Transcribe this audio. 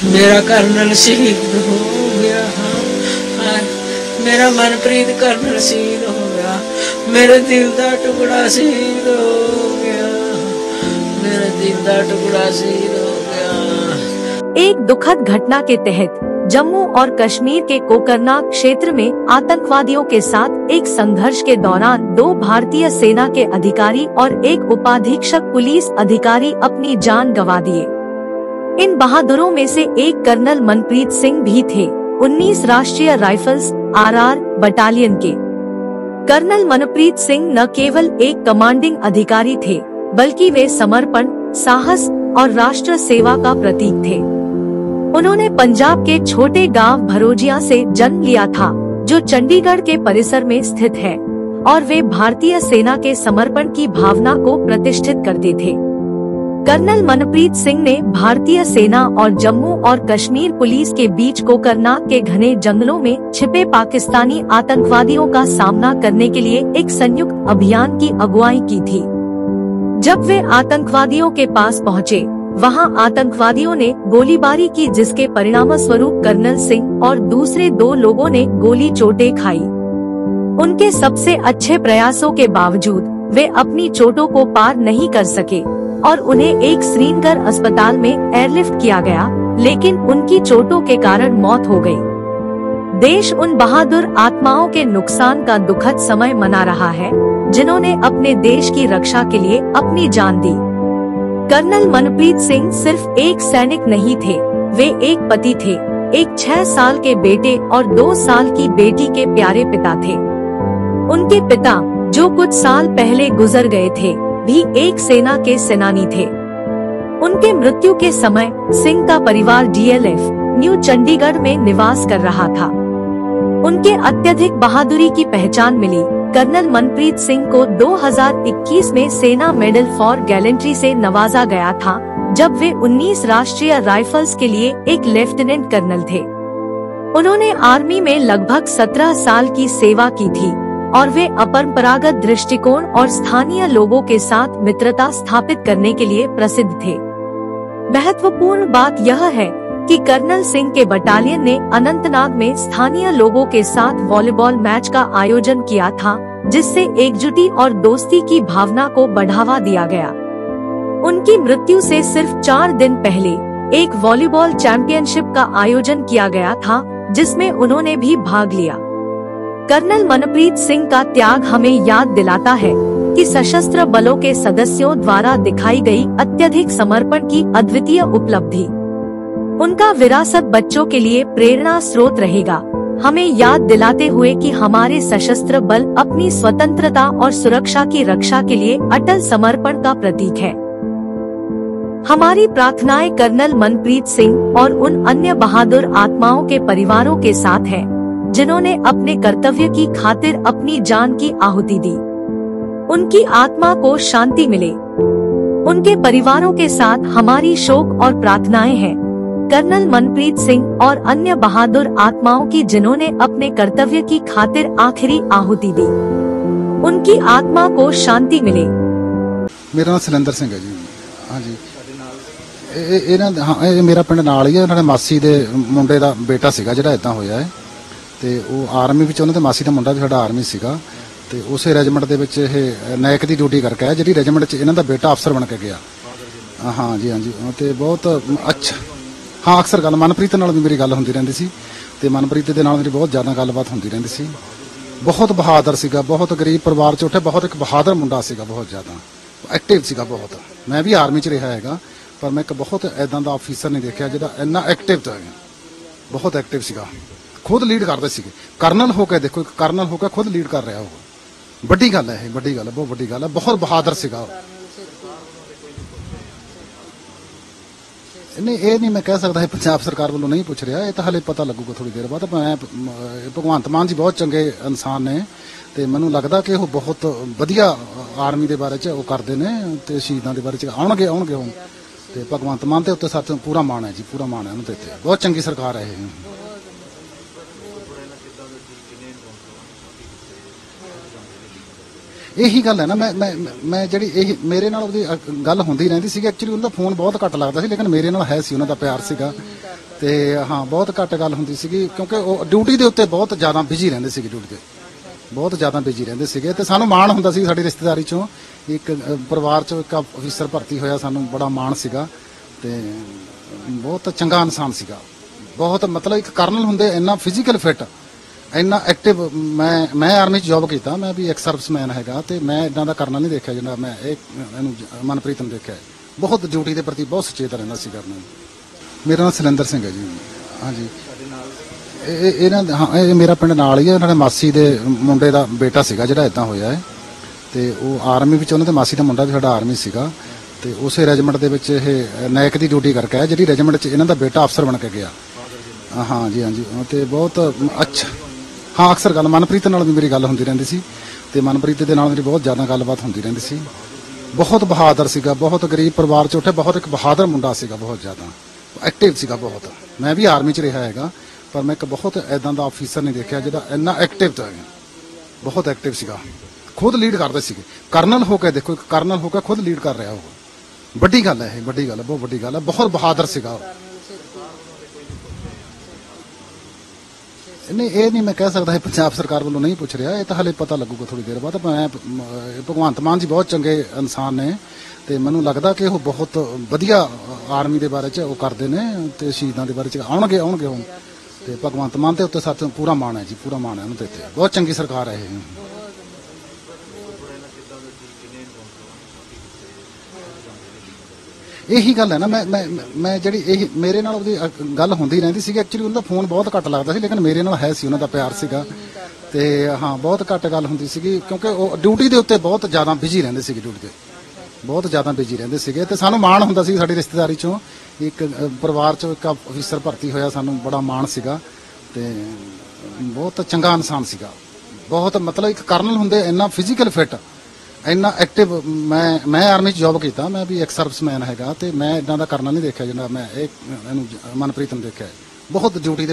मेरा कर्नल शहीद हो गया। हाँ, मेरा मनप्रीत कर्नल शहीद हो गया। मेरे दिल का टुकड़ा शहीद हो गया। मेरा दिल का टुकड़ा शहीद हो गया। एक दुखद घटना के तहत जम्मू और कश्मीर के कोकरनाग क्षेत्र में आतंकवादियों के साथ एक संघर्ष के दौरान 2 भारतीय सेना के अधिकारी और एक उपाधीक्षक पुलिस अधिकारी अपनी जान गंवा दिए। इन बहादुरों में से एक कर्नल मनप्रीत सिंह भी थे, 19 राष्ट्रीय राइफल्स RR बटालियन के। कर्नल मनप्रीत सिंह न केवल एक कमांडिंग अधिकारी थे, बल्कि वे समर्पण, साहस और राष्ट्र सेवा का प्रतीक थे। उन्होंने पंजाब के छोटे गांव भरोजिया से जन्म लिया था, जो चंडीगढ़ के परिसर में स्थित है, और वे भारतीय सेना के समर्पण की भावना को प्रतिष्ठित करते थे। कर्नल मनप्रीत सिंह ने भारतीय सेना और जम्मू और कश्मीर पुलिस के बीच कोकरनाग के घने जंगलों में छिपे पाकिस्तानी आतंकवादियों का सामना करने के लिए एक संयुक्त अभियान की अगुवाई की थी। जब वे आतंकवादियों के पास पहुंचे, वहां आतंकवादियों ने गोलीबारी की, जिसके परिणामस्वरूप कर्नल सिंह और दूसरे 2 लोगों ने गोली चोटें खाई। उनके सबसे अच्छे प्रयासों के बावजूद वे अपनी चोटों को पार नहीं कर सके और उन्हें एक श्रीनगर अस्पताल में एयरलिफ्ट किया गया, लेकिन उनकी चोटों के कारण मौत हो गई। देश उन बहादुर आत्माओं के नुकसान का दुखद समय मना रहा है, जिन्होंने अपने देश की रक्षा के लिए अपनी जान दी। कर्नल मनप्रीत सिंह सिर्फ एक सैनिक नहीं थे, वे एक पति थे, एक 6 साल के बेटे और 2 साल की बेटी के प्यारे पिता थे। उनके पिता, जो कुछ साल पहले गुजर गए थे, भी एक सेना के सेनानी थे। उनके मृत्यु के समय सिंह का परिवार DLF न्यू चंडीगढ़ में निवास कर रहा था। उनके अत्यधिक बहादुरी की पहचान मिली। कर्नल मनप्रीत सिंह को 2021 में सेना मेडल फॉर गैलेंट्री से नवाजा गया था, जब वे 19 राष्ट्रीय राइफल्स के लिए एक लेफ्टिनेंट कर्नल थे। उन्होंने आर्मी में लगभग 17 साल की सेवा की थी और वे अपरंपरागत दृष्टिकोण और स्थानीय लोगों के साथ मित्रता स्थापित करने के लिए प्रसिद्ध थे। महत्वपूर्ण बात यह है कि कर्नल सिंह के बटालियन ने अनंतनाग में स्थानीय लोगों के साथ वॉलीबॉल मैच का आयोजन किया था, जिससे एकजुटी और दोस्ती की भावना को बढ़ावा दिया गया। उनकी मृत्यु से सिर्फ 4 दिन पहले एक वॉलीबॉल चैंपियनशिप का आयोजन किया गया था, जिसमें उन्होंने भी भाग लिया। कर्नल मनप्रीत सिंह का त्याग हमें याद दिलाता है कि सशस्त्र बलों के सदस्यों द्वारा दिखाई गई अत्यधिक समर्पण की अद्वितीय उपलब्धि। उनका विरासत बच्चों के लिए प्रेरणा स्रोत रहेगा, हमें याद दिलाते हुए कि हमारे सशस्त्र बल अपनी स्वतंत्रता और सुरक्षा की रक्षा के लिए अटल समर्पण का प्रतीक है। हमारी प्रार्थनाएं कर्नल मनप्रीत सिंह और उन अन्य बहादुर आत्माओं के परिवारों के साथ है, जिन्होंने अपने कर्तव्य की खातिर अपनी जान की आहुति दी। उनकी आत्मा को शांति मिले। उनके परिवारों के साथ हमारी शोक और प्रार्थनाएं हैं। कर्नल मनप्रीत सिंह और अन्य बहादुर आत्माओं की, जिन्होंने अपने कर्तव्य की खातिर आखिरी आहुति दी, उनकी आत्मा को शांति मिले। मेरा नाम सिलेंदर सिंह है जी। हाँ जी, ਇਹ ਮੇਰਾ ਪਿੰਡ ਨਾਲ ਹੀ ਹੈ। ਇਹਨਾਂ ਦੇ ਮਾਸੀ ਦੇ ਮੁੰਡੇ ਦਾ ਬੇਟਾ ਸੀਗਾ ਜਿਹੜਾ ਇਦਾਂ ਹੋਇਆ ਹੈ, ਤੇ ਉਹ ਆਰਮੀ ਵਿੱਚ, ਉਹਨਾਂ ਦੇ ਮਾਸੀ ਦਾ ਮੁੰਡਾ ਵੀ ਸਾਡਾ ਆਰਮੀ ਸੀਗਾ, ਤੇ ਉਸੇ ਰੈਜੀਮੈਂਟ ਦੇ ਵਿੱਚ ਇਹ ਨਾਇਕ ਦੀ ਡਿਊਟੀ ਕਰਕੇ ਆਇਆ, ਜਿਹੜੀ ਰੈਜੀਮੈਂਟ 'ਚ ਇਹਨਾਂ ਦਾ ਬੇਟਾ ਅਫਸਰ ਬਣ ਕੇ ਗਿਆ। ਹਾਂ ਜੀ, ਹਾਂ ਜੀ, ਤੇ ਬਹੁਤ ਅੱਛਾ। ਹਾਂ, ਅਕਸਰ ਗੱਲ ਮਨਪ੍ਰੀਤ ਨਾਲ ਵੀ ਮੇਰੀ ਗੱਲ ਹੁੰਦੀ ਰਹਿੰਦੀ ਸੀ, ਤੇ ਮਨਪ੍ਰੀਤ ਦੇ ਨਾਲ ਮੇਰੀ ਬਹੁਤ ਜ਼ਿਆਦਾ ਗੱਲਬਾਤ ਹੁੰਦੀ ਰਹਿੰਦੀ ਸੀ। ਬਹੁਤ ਬਹਾਦਰ ਸੀਗਾ, ਬਹੁਤ ਗਰੀਬ ਪਰਿਵਾਰ 'ਚ ਉੱਠਿਆ, ਬਹੁਤ ਇੱਕ ਬਹਾਦਰ ਮੁੰਡਾ ਸੀਗਾ, ਬਹੁਤ ਜ਼ਿਆਦਾ ਐਕਟਿਵ ਸੀਗਾ ਬਹੁਤ। ਮੈਂ ਵੀ ਆਰਮੀ 'ਚ ਰਿਹਾ ਹੈਗਾ, ਪਰ ਮੈਂ ਇੱਕ ਬਹੁਤ ਐਦਾਂ ਦਾ ਆਫੀਸਰ ਨਹੀਂ ਦੇਖਿਆ ਜਿਹੜਾ ਇੰਨਾ ਐਕਟਿਵ ਤਾਂ ਹੈ। ਬਹੁਤ ਐਕਟਿਵ ਸੀਗਾ, ਖੁਦ ਲੀਡ ਕਰਦੇ ਸੀਗੇ। ਕਰਨਲ ਹੋ ਕੇ ਦੇਖੋ, ਇੱਕ ਕਰਨਲ ਹੋ ਕੇ ਖੁਦ ਲੀਡ ਕਰ ਰਿਹਾ ਉਹ, ਵੱਡੀ ਗੱਲ ਹੈ ਇਹ, ਵੱਡੀ ਗੱਲ ਹੈ, ਬਹੁਤ ਵੱਡੀ ਗੱਲ ਹੈ। ਬਹੁਤ ਬਹਾਦਰ ਸੀਗਾ। नहीं, ये नहीं मैं कह सकता है पंजाब सरकार वालों नहीं पूछ रहा, ये तो हाले पता लगूगा थोड़ी देर बाद। मैं भगवंत मान जी बहुत चंगे इंसान ने, तो मैनू लगता कि वो बहुत वधिया आर्मी के बारे च करते हैं, तो शहीदों के बारे च आउणगे हुण। तो भगवंत मान के उत्ते सच पूरा मान है जी, पूरा मान है उन्होंने। बहुत चंगी सरकार है ये। यही गल है ना, मैं जी मेरे नाल गल होंदी रहिंदी सी। एक्चुअली उनका फोन बहुत घट लगता सी, लेकिन मेरे नाल है सी, उन्होंने प्यार सीगा, ਤੇ ਹਾਂ ਬਹੁਤ ਘੱਟ ਗੱਲ ਹੁੰਦੀ ਸੀਗੀ ਕਿਉਂਕਿ ਉਹ ਡਿਊਟੀ ਦੇ ਉੱਤੇ ਬਹੁਤ ਜ਼ਿਆਦਾ ਬਿਜੀ ਰਹਿੰਦੇ ਸੀਗੇ, ਡਿਊਟੀ ਤੇ ਬਹੁਤ ਜ਼ਿਆਦਾ ਬਿਜੀ ਰਹਿੰਦੇ ਸੀਗੇ ਤੇ ਸਾਨੂੰ ਮਾਣ ਹੁੰਦਾ ਸੀ ਸਾਡੀ ਰਿਸ਼ਤੇਦਾਰੀ ਚੋਂ ਇੱਕ ਪਰਿਵਾਰ ਚੋਂ ਇੱਕ ਅਫੀਸਰ ਭਰਤੀ ਹੋਇਆ, ਸਾਨੂੰ ਬੜਾ ਮਾਣ ਸੀਗਾ ਤੇ ਬਹੁਤ ਚੰਗਾ ਇਨਸਾਨ ਸੀਗਾ। ਬਹੁਤ ਮਤਲਬ ਇੱਕ ਕਰਨਲ ਹੁੰਦੇ ਇੰਨਾ ਫਿਜ਼ੀਕਲ ਫਿਟ, ਇੰਨਾ ਐਕਟਿਵ। ਮੈਂ ਆਰਮੀ 'ਚ ਜੌਬ ਕੀਤਾ, ਮੈਂ ਵੀ ਐਕਸ ਸਰਵਿਸਮੈਨ ਹੈਗਾ ਤੇ ਮੈਂ ਇਦਾਂ ਦਾ ਕਰਨਲ ਨਹੀਂ ਦੇਖਿਆ ਜਿੰਨਾ ਮੈਂ ਇਹਨੂੰ ਮਨਪ੍ਰੀਤ ਨੂੰ ਦੇਖਿਆ। ਬਹੁਤ ਡਿਊਟੀ ਦੇ ਪ੍ਰਤੀ ਬਹੁਤ ਸੁਚੇਤ ਰਹਿੰਦਾ ਸੀ ਕਰਨਲ। ਮੇਰਾ ਨਾਮ ਸੁਰਿੰਦਰ ਸਿੰਘ ਹੈ ਜੀ। ਹਾਂਜੀ ਇਹਨਾਂ ਹਾਂ ਇਹ ਮੇਰਾ ਪਿੰਡ ਨਾਲ ਹੀ ਹੈ। ਇਹਨਾਂ ਦੇ ਮਾਸੀ ਦੇ ਮੁੰਡੇ ਦਾ ਬੇਟਾ ਸੀਗਾ ਜਿਹੜਾ ਇਦਾਂ ਹੋਇਆ ਹੈ ਤੇ ਉਹ ਆਰਮੀ ਵਿੱਚ, ਉਹਨਾਂ ਦੇ ਮਾਸੀ ਦਾ ਮੁੰਡਾ ਵੀ ਸਾਡਾ ਆਰਮੀ ਸੀਗਾ ਤੇ ਉਸੇ ਰੈਜੀਮੈਂਟ ਦੇ ਵਿੱਚ ਇਹ ਨਾਇਕ ਦੀ ਡਿਊਟੀ ਕਰਕੇ ਆਇਆ, ਜਿਹੜੀ ਰੈਜੀਮੈਂਟ 'ਚ ਇਹਨਾਂ ਦਾ ਬੇਟਾ ਅਫਸਰ ਬਣ ਕੇ ਗਿਆ। ਹਾਂਜੀ ਹਾਂਜੀ ਤੇ ਬਹੁਤ ਅੱਛਾ। ਹਾਂ ਅਕਸਰ ਗੱਲ ਮਨਪ੍ਰੀਤ ਨਾਲ ਵੀ ਮੇਰੀ ਗੱਲ ਹੁੰਦੀ ਰਹਿੰਦੀ ਸੀ ਤੇ ਮਨਪ੍ਰੀਤ ਦੇ ਨਾਲ ਮੇਰੀ ਬਹੁਤ ਜ਼ਿਆਦਾ ਗੱਲਬਾਤ ਹੁੰਦੀ ਰਹਿੰਦੀ ਸੀ। ਬਹੁਤ ਬਹਾਦਰ ਸੀਗਾ, ਬਹੁਤ ਗਰੀਬ ਪਰਿਵਾਰ 'ਚ ਉੱਠੇ, ਬਹੁਤ ਇੱਕ ਬਹਾਦਰ ਮੁੰਡਾ ਸੀਗਾ, ਬਹੁਤ ਜ਼ਿਆਦਾ ਐਕਟਿਵ ਸੀਗਾ ਬਹੁਤ। ਮੈਂ ਵੀ ਆਰਮੀ 'ਚ ਰਿਹਾ ਹੈਗਾ ਪਰ ਮੈਂ ਇੱਕ ਬਹੁਤ ਐਦਾਂ ਦਾ ਆਫੀਸਰ ਨਹੀਂ ਦੇਖਿਆ ਜਿਹੜਾ ਇੰਨਾ ਐਕਟਿਵ ਤਾਂ ਹੈ। ਬਹੁਤ ਐਕਟਿਵ ਸੀਗਾ, ਖੁਦ ਲੀਡ ਕਰਦੇ ਸੀਗੇ। ਕਰਨਲ ਹੋ ਕੇ ਦੇਖੋ, ਇੱਕ ਕਰਨਲ ਹੋ ਕੇ ਖੁਦ ਲੀਡ ਕਰ ਰਿਹਾ ਉਹ ਵੱਡੀ ਗੱਲ ਹੈ, ਇਹ ਵੱਡੀ ਗੱਲ ਹੈ, ਬਹੁਤ ਵੱਡੀ ਗੱਲ ਹੈ। ਬਹੁਤ ਬਹਾਦਰ ਸੀਗਾ। ਨਹੀਂ ਇਹ ਨਹੀਂ ਮੈਂ ਕਹਿ ਸਕਦਾ ਇਹ ਪੰਜਾਬ ਸਰਕਾਰ ਵੱਲੋਂ ਨਹੀਂ ਪੁੱਛ ਰਿਹਾ, ਇਹ ਤਾਂ ਹਲੇ ਪਤਾ ਲੱਗੂਗਾ ਥੋੜੀ ਦੇਰ ਬਾਅਦ। ਮੈਂ ਭਗਵੰਤ ਮਾਨ ਜੀ ਬਹੁਤ ਚੰਗੇ ਇਨਸਾਨ ਨੇ ਤੇ ਮੈਨੂੰ ਲੱਗਦਾ ਕਿ ਉਹ ਬਹੁਤ ਵਧੀਆ ਆਰਮੀ ਦੇ ਬਾਰੇ 'ਚ ਉਹ ਕਰਦੇ ਨੇ ਤੇ ਸ਼ਹੀਦਾਂ ਦੇ ਬਾਰੇ 'ਚ ਆਉਣਗੇ ਹੁਣ ਤੇ ਭਗਵੰਤ ਮਾਨ ਦੇ ਉੱਤੇ ਸਾਥ ਪੂਰਾ ਮਾਣ ਹੈ ਜੀ, ਪੂਰਾ ਮਾਣ ਹੈ ਉਹਨਾਂ ਦੇ ਉੱਤੇ। ਬਹੁਤ ਚੰਗੀ ਸਰਕਾਰ ਹੈ ਇਹ। ਇਹੀ ਗੱਲ ਹੈ ਨਾ, ਮੈਂ ਜਿਹੜੀ ਇਹ ਮੇਰੇ ਨਾਲ ਉਹਦੀ ਗੱਲ ਹੁੰਦੀ ਰਹਿੰਦੀ ਸੀਗੀ। ਐਕਚੁਅਲੀ ਉਹਦਾ ਫੋਨ ਬਹੁਤ ਘੱਟ ਲੱਗਦਾ ਸੀ ਲੇਕਿਨ ਮੇਰੇ ਨਾਲ ਹੈ ਸੀ, ਉਹਨਾਂ ਦਾ ਪਿਆਰ ਸੀਗਾ ਤੇ ਹਾਂ ਬਹੁਤ ਘੱਟ ਗੱਲ ਹੁੰਦੀ ਸੀਗੀ ਕਿਉਂਕਿ ਉਹ ਡਿਊਟੀ ਦੇ ਉੱਤੇ ਬਹੁਤ ਜ਼ਿਆਦਾ ਬਿਜੀ ਰਹਿੰਦੇ ਸੀਗੇ, ਡਿਊਟੀ ਤੇ ਬਹੁਤ ਜ਼ਿਆਦਾ ਬਿਜੀ ਰਹਿੰਦੇ ਸੀਗੇ ਤੇ ਸਾਨੂੰ ਮਾਣ ਹੁੰਦਾ ਸੀ ਸਾਡੀ ਰਿਸ਼ਤੇਦਾਰੀ ਚੋਂ ਇੱਕ ਪਰਿਵਾਰ ਚੋਂ ਇੱਕ ਅਫੀਸਰ ਭਰਤੀ ਹੋਇਆ, ਸਾਨੂੰ ਬੜਾ ਮਾਣ ਸੀਗਾ ਤੇ ਬਹੁਤ ਚੰਗਾ ਇਨਸਾਨ ਸੀਗਾ। ਬਹੁਤ ਮਤਲਬ ਇੱਕ ਕਰਨਲ ਹੁੰਦੇ ਇੰਨਾ ਫਿਜ਼ੀਕਲ ਫਿਟ, ਇੰਨਾ ਐਕਟਿਵ। ਮੈਂ ਆਰਮੀ 'ਚ ਜੌਬ ਕੀਤਾ, ਮੈਂ ਵੀ ਐਕਸ ਸਰਵਿਸਮੈਨ ਹੈਗਾ ਤੇ ਮੈਂ ਇਦਾਂ ਦਾ ਕਰਨਲ ਨਹੀਂ ਦੇਖਿਆ ਜਿੰਨਾ ਮੈਂ ਇਹਨੂੰ ਮਨਪ੍ਰੀਤ ਨੂੰ ਦੇਖਿਆ। ਬਹੁਤ ਡਿਊਟੀ ਦੇ